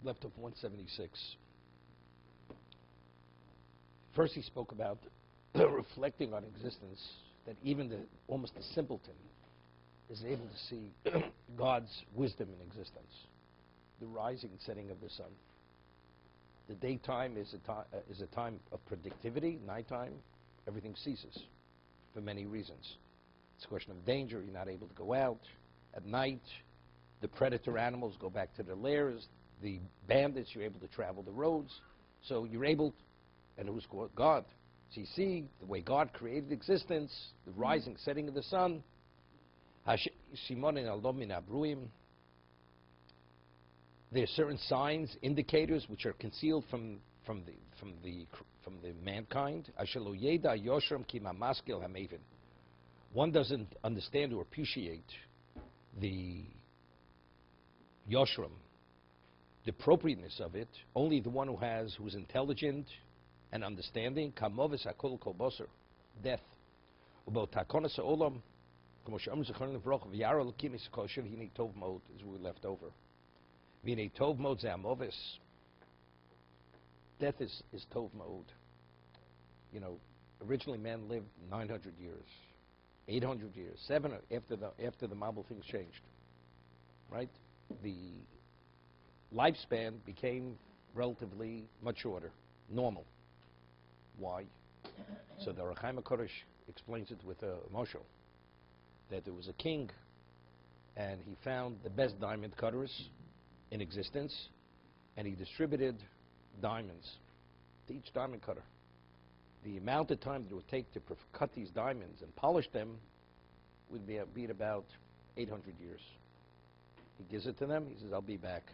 left off 176. First he spoke about reflecting on existence, that even almost the simpleton is able to see God's wisdom in existence. The rising and setting of the sun. The daytime is a time of productivity. Nighttime, everything ceases for many reasons. It's a question of danger. You're not able to go out. At night, the predator animals go back to their lairs. The bandits, you're able to travel the roads. So you're able, and who's God? So you see the way God created existence, the rising, setting of the sun. There are certain signs, indicators, which are concealed from the mankind. One doesn't understand or appreciate the yoshram, the appropriateness of it. Only the one who's intelligent and understanding. Kamovis hakol kol boser, death. About takonas ha'olam, kamo she'amr zechron levrach v'yara l'kim iskol shiv hinei tov mod, is what we left over. V'hinei tov mod ze amovis. Death is tov mod. You know, originally man lived 900 years, 800 years, 700 after the Mabul things changed, right? The lifespan became relatively much shorter, normal. Why? So the Achrei Kedoshim explains it with a moshel, that there was a king, and he found the best diamond cutters in existence, and he distributed diamonds to each diamond cutter. The amount of time that it would take to cut these diamonds and polish them would be at about 800 years. He gives it to them. He says, I'll be back.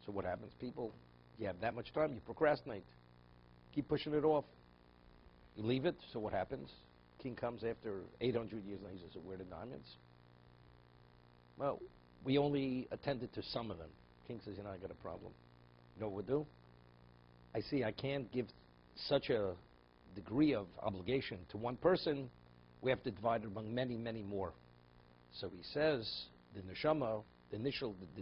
So what happens? People, you have that much time, you procrastinate. Keep pushing it off. You leave it, so what happens? King comes after 800 years and he says, so where are the diamonds? Well, we only attended to some of them. King says, you know, I got a problem. You know what we'll do? I see I can't give such a degree of obligation to one person. We have to divide it among many, many more. So he says, the neshama, the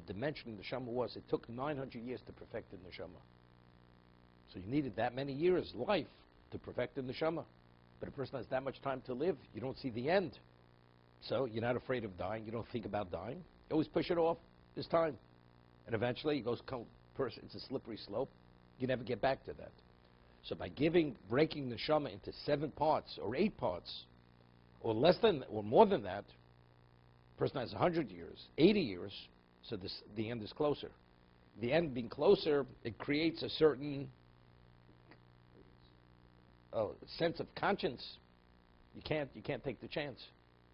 dimension of the neshama was, it took 900 years to perfect the neshama. So you needed that many years, life, to perfect the neshama. But a person has that much time to live, you don't see the end. So you're not afraid of dying, you don't think about dying. You always push it off, this time. And eventually it goes, it's a slippery slope. You never get back to that. So by breaking the neshama into 7 parts, or 8 parts, or less than, or more than that, person has 100 years, 80 years, so the end is closer. The end being closer, it creates a certain sense of conscience. You can't take the chance.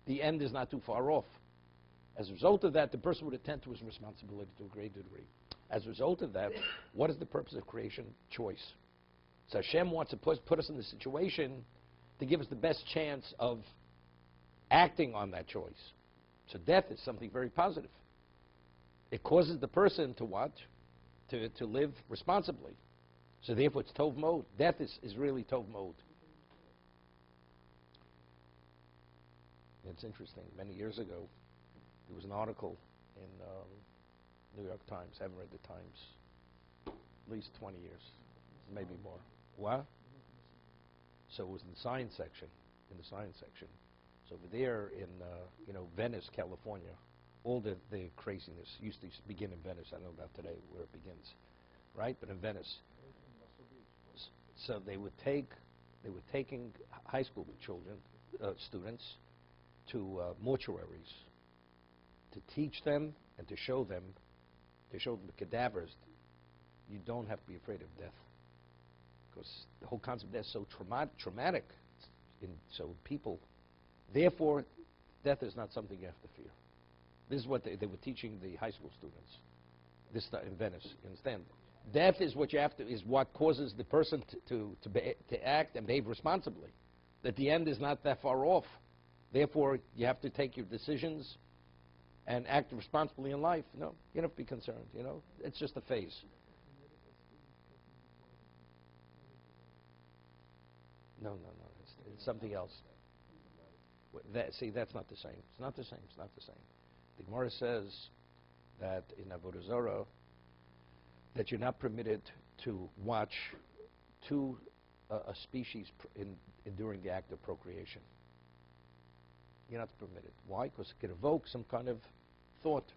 The end is not too far off. As a result of that, the person would attend to his responsibility to a great degree. As a result of that, what is the purpose of creation? Choice. So Hashem wants to put us in the situation to give us the best chance of acting on that choice. So death is something very positive. It causes the person to what? To live responsibly. So therefore it's tov mode. Death is really tov mode. It's interesting. Many years ago, there was an article in New York Times. I haven't read the Times. At least 20 years, maybe more. What? So it was in the science section. So over there in Venice, California, all the craziness used to begin in Venice. I don't know about today where it begins, right? But in Venice. So they were taking high school children, students, to mortuaries to teach them and to show them the cadavers. You don't have to be afraid of death, because the whole concept of death is so traumatic. So people, therefore, death is not something you have to fear. This is what they were teaching the high school students. This in Venice, you understand? Death is what causes the person to act and behave responsibly. That the end is not that far off. Therefore, you have to take your decisions and act responsibly in life. No, you don't have to be concerned. It's just a phase. No. It's something else. That's not the same. It's not the same. The Gemara says that in Avodah Zarah, that you're not permitted to watch a species during the act of procreation. You're not permitted. Why? Because it can evoke some kind of thought,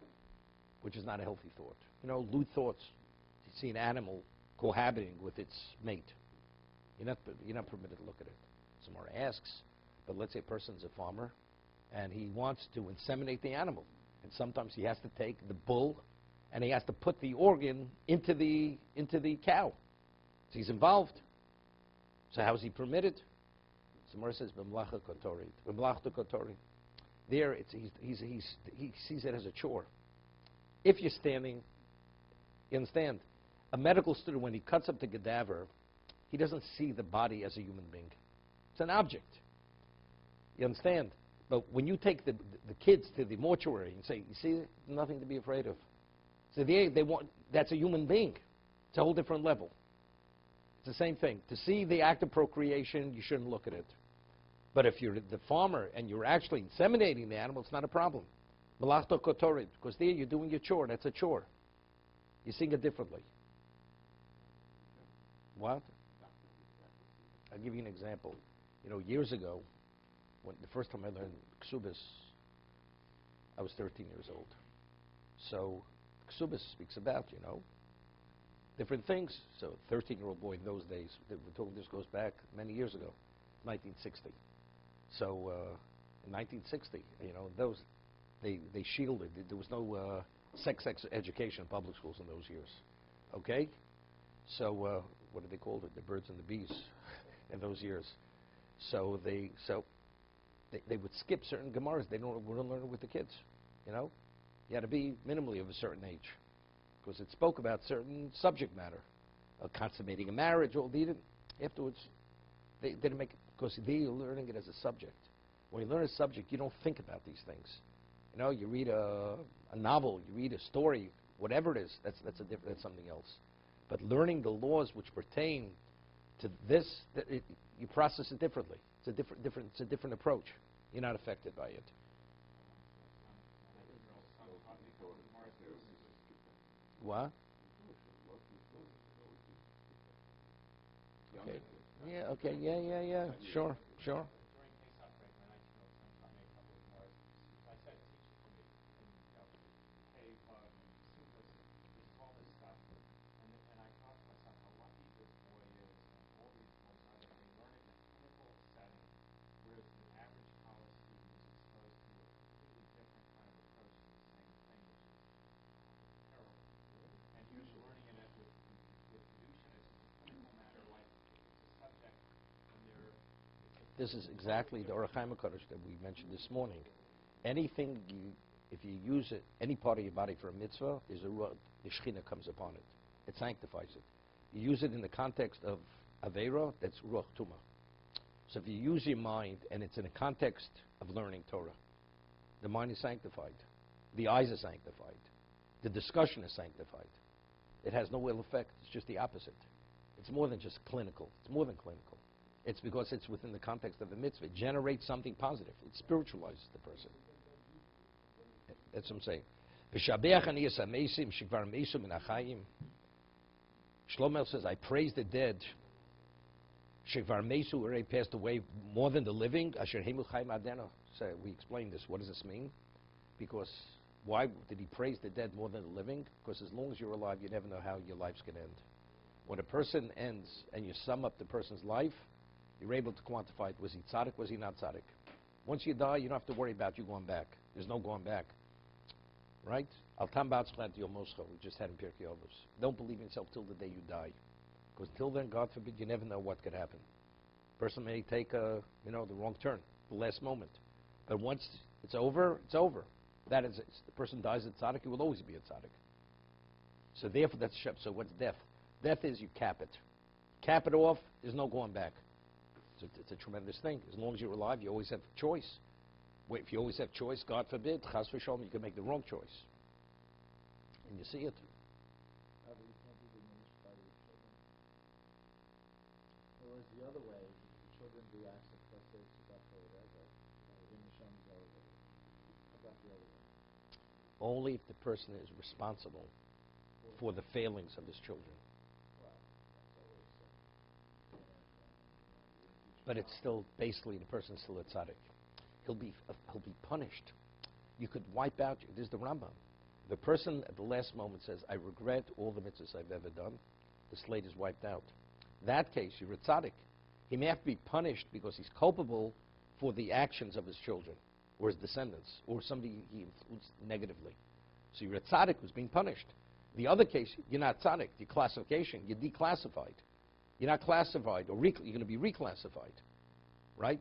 which is not a healthy thought. You know, lewd thoughts. You see an animal cohabiting with its mate. You're not permitted to look at it. Someone asks, but let's say a person's a farmer, and he wants to inseminate the animal. And sometimes he has to take the bull, and he has to put the organ into the cow. So he's involved. So how is he permitted? Somewhere says b'mlacha kotori. B'mlacha kotori. There, he sees it as a chore. If you're standing, you understand, a medical student, when he cuts up the cadaver, he doesn't see the body as a human being. It's an object. You understand? But when you take the kids to the mortuary and say, you see, there's nothing to be afraid of. So they want, that's a human being. It's a whole different level. It's the same thing. To see the act of procreation, you shouldn't look at it. But if you're the farmer and you're actually inseminating the animal, it's not a problem. Malachto kotorit, because there you're doing your chore. That's a chore. You're seeing it differently. What? I'll give you an example. You know, years ago, when the first time I learned Ksubis, I was 13 years old. So Ksubis speaks about, you know, different things. So a 13-year-old boy in those days, this goes back many years ago, 1960. So in 1960, you know, they shielded. There was no sex education in public schools in those years. Okay? So what did they call it? The birds and the bees in those years. So they would skip certain Gemaras. They wouldn't learn it with the kids. You know? You had to be minimally of a certain age. Because it spoke about certain subject matter. Consummating a marriage. All they didn't. Afterwards, they didn't make it. Because they're learning it as a subject. When you learn a subject, you don't think about these things. You know, you read a novel, you read a story, whatever it is, that's something else. But learning the laws which pertain to this, you process it differently. It's a different approach. You're not affected by it. What? Okay. Yeah, okay, yeah. Sure. This is exactly the Orach Chaim HaKadosh that we mentioned this morning. Anything, if you use it, any part of your body for a mitzvah, the Shechina comes upon it. It sanctifies it. You use it in the context of Aveira, that's Ruach Tumah. So if you use your mind and it's in a context of learning Torah, the mind is sanctified. The eyes are sanctified. The discussion is sanctified. It has no ill effect. It's just the opposite. It's more than just clinical. It's more than clinical. It's because it's within the context of the mitzvah. It generates something positive. It spiritualizes the person. That's what I'm saying. Shlomo says, I praise the dead. Shekvar Mesu already passed away more than the living. Asher Hemu Chaim Adeno. So we explained this. What does this mean? Because why did he praise the dead more than the living? Because as long as you're alive, you never know how your life's going to end. When a person ends and you sum up the person's life, you're able to quantify it. Was he tzaddik? Was he not tzaddik? Once you die, you don't have to worry about you going back. There's no going back. Right? Al tam ba'atzchad yomoscha, we just had in Pirkei Avos. Don't believe in yourself till the day you die. Because till then, God forbid, you never know what could happen. Person may take the wrong turn, the last moment. But once it's over, it's over. That is, the person dies at tzaddik, he will always be a tzaddik. So therefore, that's shep. So what's death? Death is you cap it. Cap it off, there's no going back. It's a tremendous thing. As long as you're alive, you always have choice. If you always have choice, God forbid, chas v'shalom, you can make the wrong choice. And you see it. Or is the other way, the children do acts of chesed, tzedakah, whatever, how about the other way? Only if the person is responsible for the failings of his children. But it's still, basically, the person's still a tzaddik. He'll be punished. You could wipe out, this is the Rambam. The person at the last moment says, I regret all the mitzvahs I've ever done, the slate is wiped out. That case, you're a tzaddik. He may have to be punished because he's culpable for the actions of his children, or his descendants, or somebody he influenced negatively. So you're a tzaddik who's being punished. The other case, you're not tzaddik, you're classification, you're declassified. You're not classified, or you're going to be reclassified, right?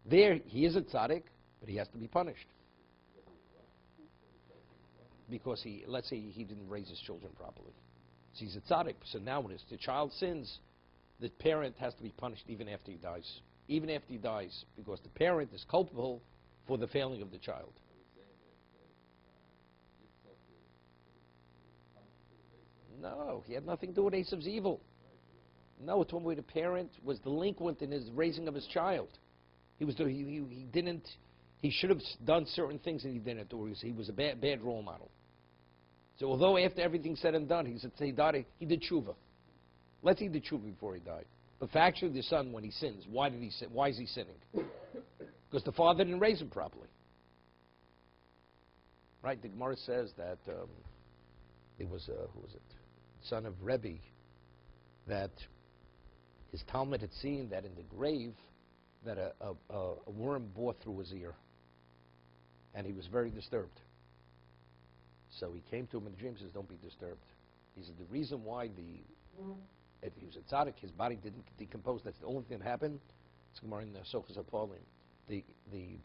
There, he is a tzaddik, but he has to be punished. Because let's say he didn't raise his children properly. So he's a tzaddik. So now when the child sins, the parent has to be punished even after he dies. Even after he dies, because the parent is culpable for the failing of the child. No, he had nothing to do with Esav's evil. No, it's one way the parent was delinquent in his raising of his child. He should have done certain things and he didn't, or he was a bad role model. So although after everything's said and done, he did tshuva. Let's say he did tshuva before he died. But factually, the son, when he sins, why did he sin? Why is he sinning? Because the father didn't raise him properly. Right? The Gemara says that it was, who was it? Son of Rebbe, that his Talmud had seen that in the grave that a worm bored through his ear. And he was very disturbed. So he came to him in the dream and says, don't be disturbed. He said, the reason why if he was a tzaddik, his body didn't decompose. That's the only thing that happened. It's Gemara in the Chovos HaLevavos. The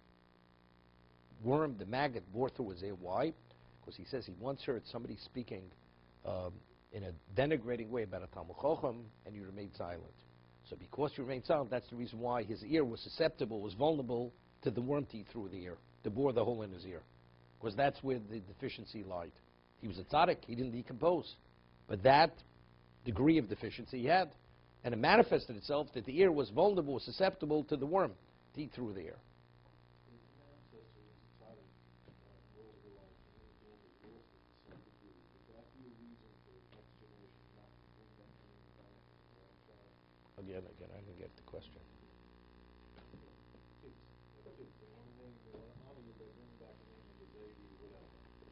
worm, the maggot, bored through his ear. Why? Because he says he once heard somebody speaking in a denigrating way about a Talmud Chacham, and you remained silent. So because you remained silent, that's the reason why his ear was susceptible, was vulnerable to the worm to eat through the ear, to bore the hole in his ear. Because that's where the deficiency lied. He was a tzaddik, he didn't decompose. But that degree of deficiency he had. And it manifested itself that the ear was vulnerable, was susceptible to the worm to eat through the ear. Again, I didn't get the question.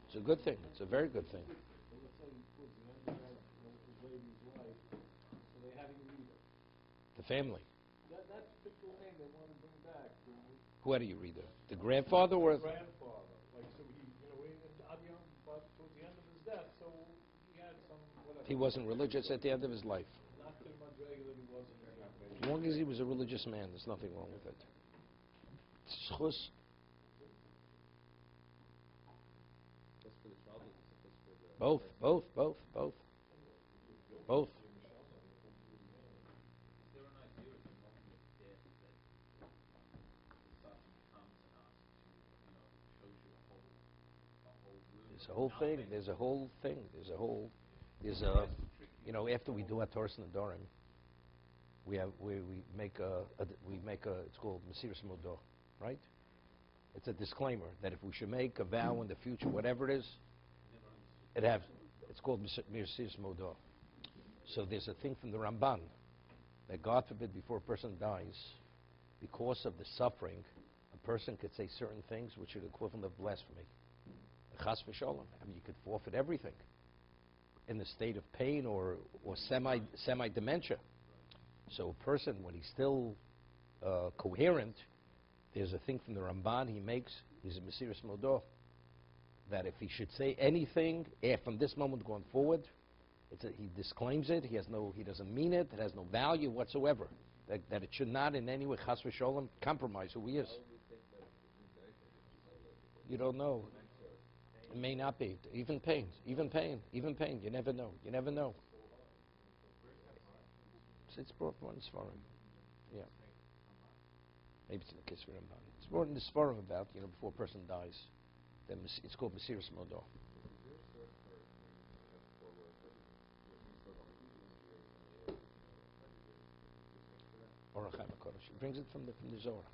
It's a good thing. It's a very good thing. The family. That particular name they want to bring back. Who had you read it? The grandfather or? The grandfather. Like, so towards the end of his death, so he had some, whatever. He wasn't religious at the end of his life. Not too much regular, he wasn't. As long as he was a religious man, there's nothing wrong with it. Schus. Both. There's a whole thing. After we do our Torahs and Adorim, we make it's called Mesiras Modah, right? It's a disclaimer that if we should make a vow in the future, whatever it is, it's called Mesiras Modah. So there's a thing from the Ramban that God forbid before a person dies, because of the suffering, a person could say certain things which are the equivalent of blasphemy. Chas v'sholom. I mean, you could forfeit everything in the state of pain or semi-dementia. So a person, when he's still coherent, there's a thing from the Ramban he makes, he's a Mesiras Modah, that if he should say anything from this moment going forward, he disclaims it, he doesn't mean it, it has no value whatsoever, that it should not in any way, chas v'sholom, compromise who he is. You don't know. It may not be. Even pain. You never know. It's brought one Sfarim. Yeah. Maybe it's in the Kisvei Ramban. It's brought in the Sfarim about, before a person dies. Then it's called Mesiras Modah. Or Achrei Kedoshim. He brings it from the Zohar.